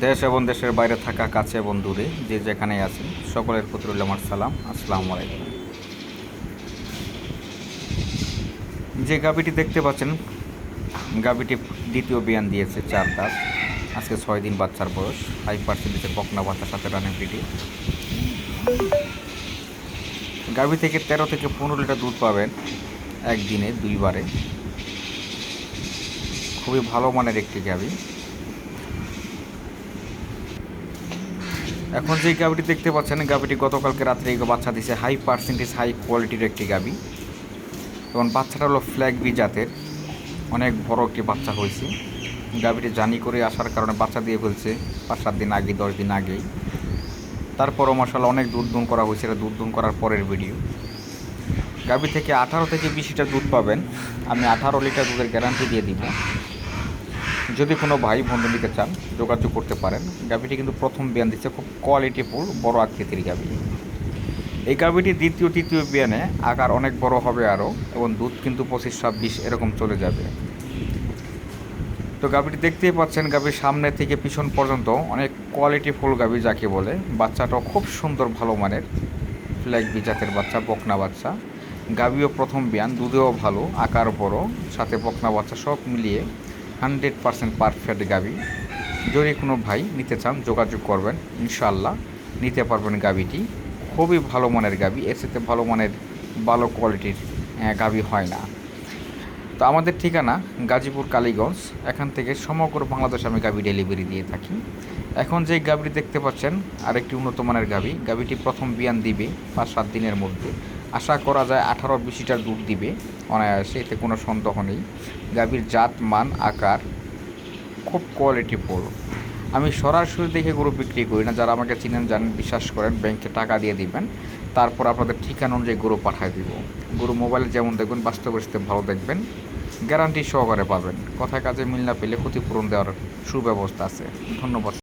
দেশ এবং দেশের বাইরে থাকা কাছে এবং দূরে যে যেখানেই আছেন সকলের প্রতি রইল আমার সালাম। আসসালামু আলাইকুম। যে গাভীটি দেখতে পাচ্ছেন, গাভীটি দ্বিতীয় বিয়ান দিয়েছে 4 দাঁত, আজকে 6 দিন বাচ্চার বয়স, 5% বকনা বাচ্চার সাথে রানের পিটি। গাভী থেকে 13 থেকে 15 লিটার দুধ পাবেন একদিনে 2 বারে। খুবই ভালো মানের একটি গাভী। এখন যে গাভীটি দেখতে পাচ্ছেন, গাভীটি গতকালকে রাত্রে বাচ্চা দিয়েছে, হাই কোয়ালিটির একটি গাভী এবং বাচ্চাটা হলো ফ্ল্যাগ বি জাতের, অনেক বড় একটি বাচ্চা হয়েছে। গাভীটি জানি করে আসার কারণে বাচ্চা দিয়ে ফেলছে 5-7 দিন আগে, 10 দিন আগেই। তারপরও মাশাআল্লাহ অনেক দুধ দুন করা হয়েছে। এটা দুধ দুন করার পরের ভিডিও। গাভী থেকে 18 থেকে 20 লিটার দুধ পাবেন। আমি 18 লিটার দুধের গ্যারান্টি দিয়ে দিব। যদি কোনো ভাই বন্ধু নিতে চান যোগাযোগ করতে পারেন। গাভীটি কিন্তু প্রথম বিয়ান দিচ্ছে, খুব কোয়ালিটিফুল বড় আকৃতির গাভী। এই গাভীটি দ্বিতীয় তৃতীয় বিয়ানে আকার অনেক বড় হবে আরও, এবং দুধ কিন্তু 25-26 এরকম চলে যাবে। তো গাভীটি দেখতেই পাচ্ছেন, গাভীর সামনে থেকে পিছন পর্যন্ত অনেক কোয়ালিটিফুল গাভী যাকে বলে। বাচ্চাটাও খুব সুন্দর ভালো মানের ফ্ল্যাগ বি জাতের বাচ্চা, বকনা বাচ্চা। গাভীও প্রথম বিয়ান, দুধেও ভালো, আকার বড়, সাথে বকনা বাচ্চা, সব মিলিয়ে 100% পারফেক্ট গাভী। যদি কোনো ভাই নিতে চান যোগাযোগ করবেন, ইনশাআল্লাহ নিতে পারবেন গাভীটি। খুবই ভালো মানের গাভী, এর সাথে ভালো মানের ভালো কোয়ালিটির গাভী হয় না। তো আমাদের ঠিকানা গাজীপুর কালীগঞ্জ। এখান থেকে সমগ্র বাংলাদেশ আমি গাভী ডেলিভারি দিয়ে থাকি। এখন যে গাভীটি দেখতে পাচ্ছেন আরেকটি উন্নত মানের গাভী। গাভীটি প্রথম বিয়ান দিবে 5-7 দিনের মধ্যে। আশা করা যায় 18-20 লিটার দুধ দিবে অনায়াসে, এতে কোনো সন্দেহ নেই। গাভীর জাত মান আকার খুব কোয়ালিটিফুল। আমি সরাসরি দেখে গরু বিক্রি করি না। যারা আমাকে চিনেন জানেন, বিশ্বাস করেন, ব্যাংকে টাকা দিয়ে দিবেন, তারপর আপনাদের ঠিকানা অনুযায়ী গরু পাঠিয়ে দিব। গরু মোবাইলে যেমন দেখবেন বাস্তবে ভালো দেখবেন, গ্যারান্টি সহকারে পাবেন। কথায় কাজে মিল না পেলে ক্ষতিপূরণ দেওয়ার সুব্যবস্থা আছে। ধন্যবাদ।